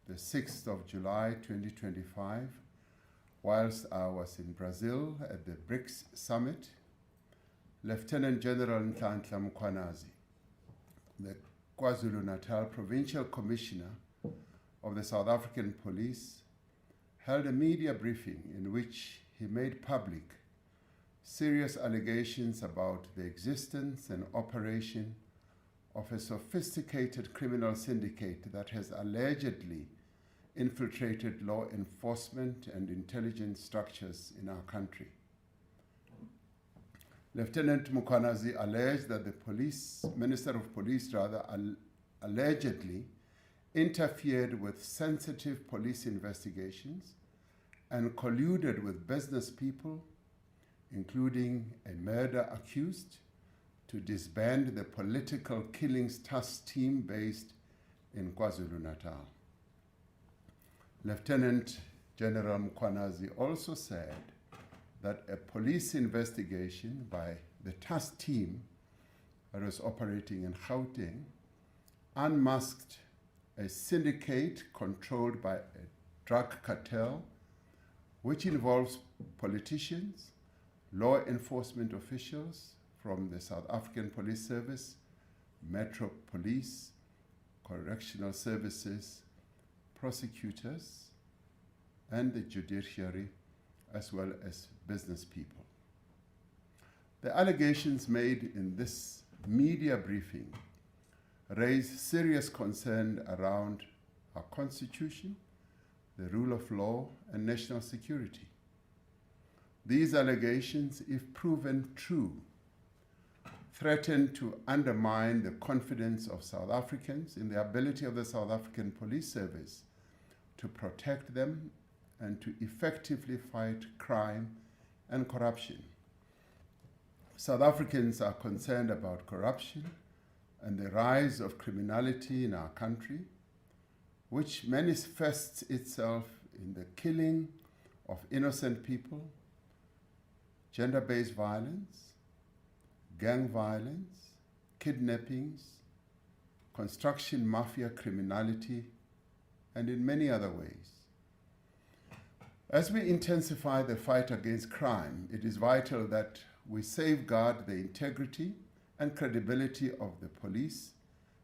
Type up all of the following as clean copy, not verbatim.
the 6th of July 2025, whilst I was in Brazil at the BRICS Summit, Lieutenant General Nhlanhla Mkhwanazi, the KwaZulu-Natal Provincial Commissioner of the South African Police, held a media briefing in which he made public serious allegations about the existence and operation of a sophisticated criminal syndicate that has allegedly infiltrated law enforcement and intelligence structures in our country. Lieutenant Mkhwanazi alleged that the Minister of Police allegedly interfered with sensitive police investigations and colluded with business people, including a murder accused, to disband the political killings task team based in KwaZulu-Natal. Lieutenant General Mkhwanazi also said that a police investigation by the task team that was operating in Gauteng unmasked a syndicate controlled by a drug cartel, which involves politicians, law enforcement officials from the South African Police Service, Metro Police, correctional services, prosecutors, and the judiciary, as well as business people. The allegations made in this media briefing raise serious concern around our Constitution, the rule of law, and national security. These allegations, if proven true, threaten to undermine the confidence of South Africans in the ability of the South African Police Service to protect them and to effectively fight crime and corruption. South Africans are concerned about corruption and the rise of criminality in our country, which manifests itself in the killing of innocent people, gender-based violence, gang violence, kidnappings, construction mafia criminality, and in many other ways. As we intensify the fight against crime, it is vital that we safeguard the integrity and credibility of the police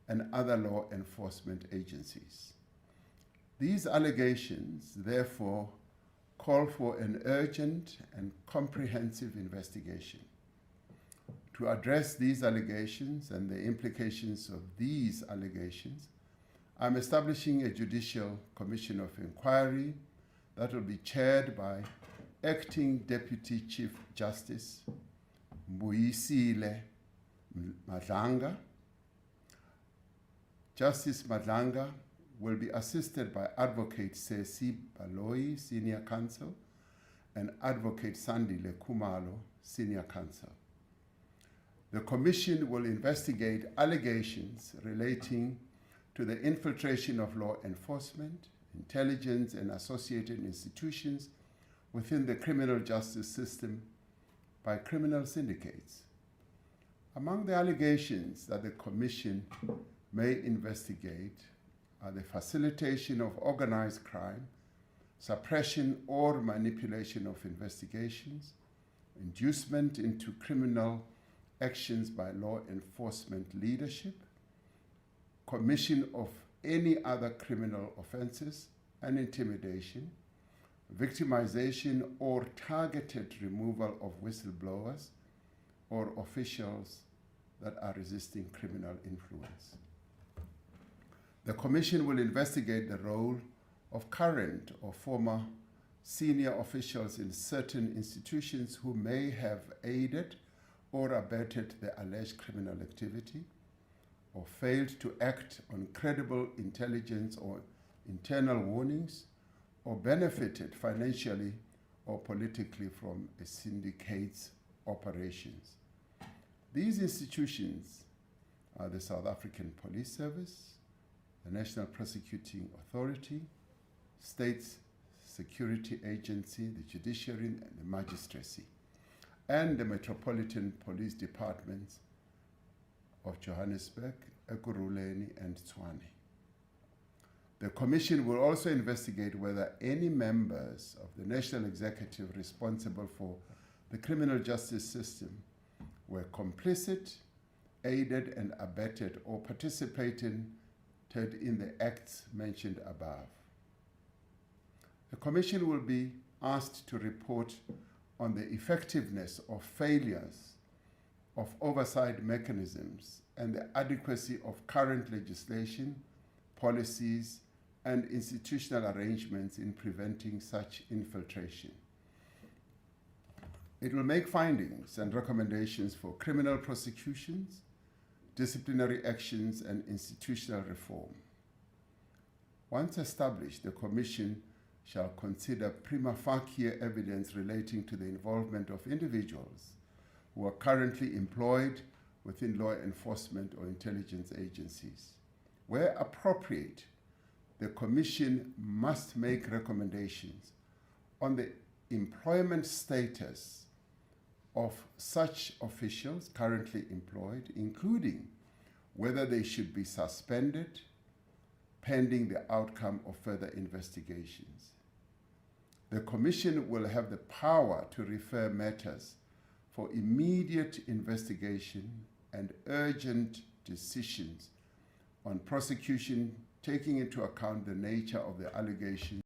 and other law enforcement agencies. These allegations, therefore, call for an urgent and comprehensive investigation. To address these allegations and the implications of these allegations, I'm establishing a Judicial Commission of Inquiry that will be chaired by Acting Deputy Chief Justice Mbuyisile Madlanga. Justice Madlanga will be assisted by Advocate Sesi Baloyi, Senior Counsel, and Advocate Sandile Khumalo, Senior Counsel. The Commission will investigate allegations relating to the infiltration of law enforcement, intelligence, and associated institutions within the criminal justice system by criminal syndicates. Among the allegations that the Commission may investigate are the facilitation of organized crime, suppression or manipulation of investigations, inducement into criminal actions by law enforcement leadership, commission of any other criminal offenses, and intimidation, victimization or targeted removal of whistleblowers or officials that are resisting criminal influence. The Commission will investigate the role of current or former senior officials in certain institutions who may have aided or abetted the alleged criminal activity, or failed to act on credible intelligence or internal warnings, or benefited financially or politically from a syndicate's operations. These institutions are the South African Police Service, the National Prosecuting Authority, State Security Agency, the Judiciary, and the Magistracy, and the Metropolitan Police Departments of Johannesburg, Ekurhuleni, and Tshwane. The Commission will also investigate whether any members of the National Executive responsible for the criminal justice system were complicit, aided and abetted, or participated in the acts mentioned above. The Commission will be asked to report on the effectiveness or failures of oversight mechanisms and the adequacy of current legislation, policies, and institutional arrangements in preventing such infiltration. It will make findings and recommendations for criminal prosecutions, disciplinary actions, and institutional reform. Once established, the Commission shall consider prima facie evidence relating to the involvement of individuals who are currently employed within law enforcement or intelligence agencies. Where appropriate, the Commission must make recommendations on the employment status of such officials currently employed, including whether they should be suspended pending the outcome of further investigations. The Commission will have the power to refer matters for immediate investigation and urgent decisions on prosecution, taking into account the nature of the allegations